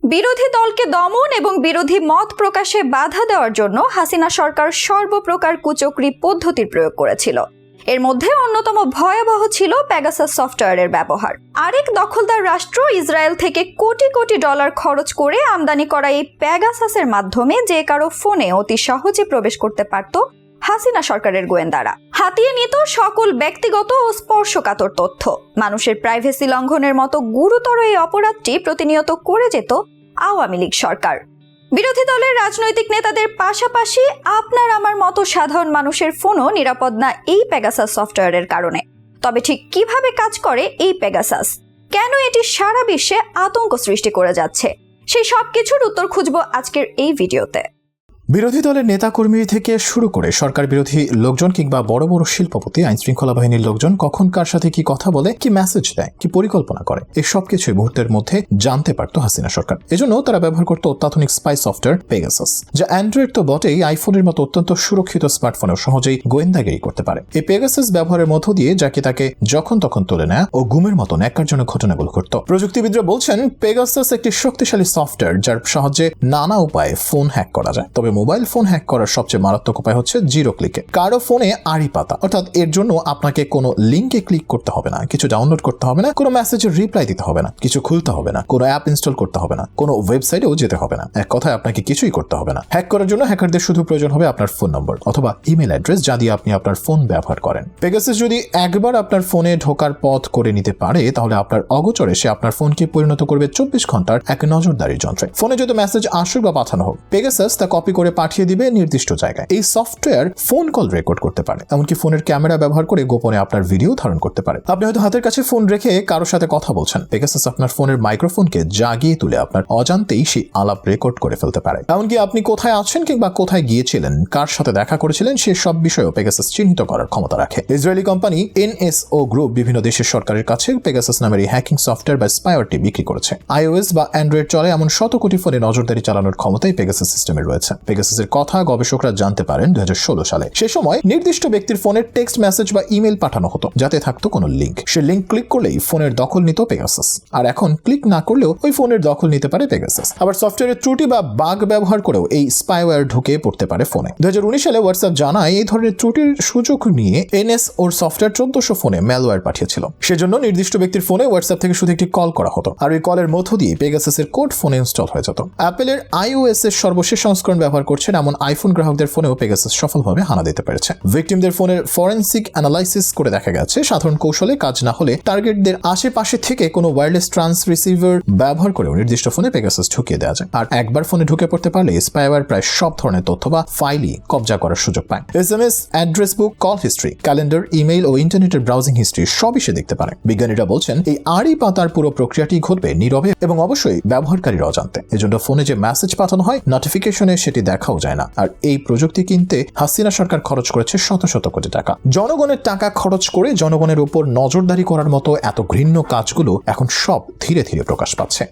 বিরোধী দলকে দমন এবং বিরোধী মত প্রকাশে বাধা দেওয়ার জন্য হাসিনা সরকার সর্বপ্রকার কুচক্রী পদ্ধতির প্রয়োগ করেছিল। এর মধ্যে অন্যতম ভয়াবহ ছিল পেগাসাস সফটওয়্যারের ব্যবহার। আরেক দখলদার রাষ্ট্র ইসরায়েল থেকে কোটি কোটি ডলার খরচ করে আমদানি করা এই পেগাসাসের মাধ্যমে যে কারো ফোনে অতি সহজে প্রবেশ করতে পারত হাসিনা সরকারের গোয়েন্দারা। হাতিয়ে নিত সকল ব্যক্তিগত ও স্পর্শকাতর তথ্য। মানুষের প্রাইভেসি লঙ্ঘনের মতো গুরুতর এই অপরাধটি প্রতিনিয়ত করে যেত আওয়ামী লীগ সরকার। বিরোধী দলের রাজনৈতিক নেতাদের পাশাপাশি আপনার আমার মতো সাধারণ মানুষের ফোনও নিরাপদ না এই পেগাসাস সফটওয়্যারের কারণে। তবে ঠিক কিভাবে কাজ করে এই পেগাসাস, কেন এটি সারা বিশ্বে আতঙ্ক সৃষ্টি করে যাচ্ছে, সেই সব কিছুর উত্তর খুঁজব আজকের এই ভিডিওতে। বিরোধী দলের নেতাকর্মী থেকে শুরু করে সরকার বিরোধী লোকজন কিংবা বড় বড় শিল্পপতি, আইন শৃঙ্খলা বাহিনীর লোকজন কখন কার সাথে কি কথা বলে, কি মেসেজ দেয়, কি পরিকল্পনা করে, এই সব কিছুই মুহূর্তের মধ্যে জানতে পারত হাসিনা সরকার। এজন্য তারা ব্যবহার করত অত্যাধুনিক স্পাই সফটওয়্যার পেগাসাস, যা অ্যান্ড্রয়েড তো বটেই, আইফোনের মতো অত্যন্ত সুরক্ষিত স্মার্টফোনেও সহজেই গোয়েন্দাগিরি করতে পারে। এই পেগাসাস ব্যবহারের মধ্য দিয়ে যাকে তাকে যখন তখন তুলে নেয় ও গুমের মতো ন্যাক্কারজনক ঘটনাগুলো ঘটত। প্রযুক্তিবিদরা বলছেন পেগাসাস একটি শক্তিশালী সফটওয়্যার যার সাহায্যে নানা উপায়ে ফোন হ্যাক করা যায়। তবে মোবাইল ফোন হ্যাক করার সবচেয়ে মারাত্মক উপায় হচ্ছে জিরো ক্লিকে। কারো ফোনে আড়ি পাতা, অর্থাৎ এর জন্য আপনাকে কোনো লিঙ্কে ক্লিক করতে হবে না, কিছু ডাউনলোড করতে হবে না, কোনো মেসেজের রিপ্লাই দিতে হবে না, কিছু খুলতে হবে না, কোনো অ্যাপ ইনস্টল করতে হবে না, কোনো ওয়েবসাইটেও যেতে হবে না। এক কথায় আপনাকে কিছুই করতে হবে না। হ্যাক করার জন্য হ্যাকারদের শুধু প্রয়োজন হবে আপনার ফোন নম্বর অথবা ইমেল অ্যাড্রেস, যা দিয়ে আপনি আপনার ফোন ব্যবহার করেন। পেগাসাস যদি একবার আপনার ফোনে ঢোকার পথ করে নিতে পারে, তাহলে আপনার অগোচরে সে আপনার ফোনকে পরিণত করবে 24 ঘন্টার এক নজরদারির যন্ত্রে। ফোনে যদি মেসেজ আসুক বা পাঠানো হোক, পেগাসাস তা কপি করে পাঠিয়ে দিবে নির্দিষ্ট জায়গায়। এই সফটওয়্যার ফোন কল রেকর্ড করতে পারে, এমনকি ফোনের ক্যামেরা ব্যবহার করে গোপনে আপনার ভিডিও ধারণ করতে পারে। আপনি হয়তো হাতের কাছে ফোন রেখে কারোর সাথে কথা বলছেন, পেগাসাস আপনার ফোনের মাইক্রোফোনকে জাগিয়ে তুলে আপনার অজান্তেই সেই আলাপ রেকর্ড করে ফেলতে পারে। এমনকি আপনি কোথায় আছেন কিংবা কোথায় গিয়েছিলেন, কার সাথে দেখা করেছিলেন, সে সব বিষয়েও পেগাসাস চিহ্নিত করার ক্ষমতা রাখে। ইসরায়েলি কোম্পানি এনএসও গ্রুপ বিভিন্ন দেশের সরকারের কাছে পেগাসাস নামের এই হ্যাকিং সফটওয়্যার বা স্পাইওয়্যারটি বিক্রি করেছে। আইওএস বা অ্যান্ড্রয়েড চলে এমন শত কোটি ফোনে নজরদারি চালানোর ক্ষমতাই পেগাসাস সিস্টেমে রয়েছে। পেগাসাসের কথা গবেষকরা জানতে পারেন 2016 সালে। সে সময় নির্দিষ্ট ব্যক্তির ফোনে টেক্সট মেসেজ বা ইমেল পাঠানো হতো, যাতে থাকতো কোনো লিঙ্ক। সে লিঙ্ক ক্লিক করলেই ফোনের দখল নিত পেগাসাস। আর এখন ক্লিক না করলেও ওই ফোনের দখল নিতে পারে পেগাসাস। আবার সফটওয়্যারের ত্রুটি বা বাগ ব্যবহার করেও এই স্পাইওয়্যার ঢুকে পড়তে পারে ফোনে। 2019 সালে হোয়াটসঅ্যাপ জানায় এই ধরনের ত্রুটির সুযোগ নিয়ে এনএস ওর সফটওয়্যার 1400 ফোনে ম্যালওয়্যার পাঠিয়েছিল। সেজন্য নির্দিষ্ট ব্যক্তির ফোনে হোয়াটসঅ্যাপ থেকে শুধু একটি কল করা হতো, আর ওই কলের মধ্য দিয়ে পেগাসাসের কোড ফোনে ইনস্টল হয়ে যেত। অ্যাপেলের আইওএস এর সর্বশেষ সংস্করণ ব্যবহার করছেন এমন আইফোন গ্রাহকদের ফোনেও পেগাসাস সফলভাবে হানা দিতে পেরেছে। ভিকটিমদের ফোনের ফরেনসিক অ্যানালাইসিস করে দেখা গেছে সাধারণ কৌশলে কাজ না হলে টার্গেটদের আশেপাশে থেকে কোনো ওয়্যারলেস ট্রান্স রিসিভার ব্যবহার করেও নির্দিষ্ট ফোনে পেগাসাস ঢুকিয়ে দেওয়া যায়। আর একবার ফোনে ঢুকে পড়তে পারলে স্পাইওয়্যার প্রায় সব ধরনের তথ্য বা ফাইলই কবজা করার সুযোগ পায়। SMS, address book, call history, calendar, email ও ইন্টারনেটের ব্রাউজিং হিস্ট্রি সবই সে দেখতে পারে। বিজ্ঞানীরা বলছেন এই আড়ি পাতার পুরো প্রক্রিয়াটি ঘটবে নীরবে এবং অবশ্যই ব্যবহারকারীর অজান্তে। এজন্য ফোনে যে মেসেজ পাঠানো হয়, নোটিফিকেশনে সেটি দেখাও যায় না। আর এই প্রযুক্তি কিনতে হাসিনা সরকার খরচ করেছে শত শত কোটি টাকা। জনগণের টাকা খরচ করে জনগণের উপর নজরদারি করার মতো এত ঘৃণ্য কাজগুলো এখন সব ধীরে ধীরে প্রকাশ পাচ্ছে।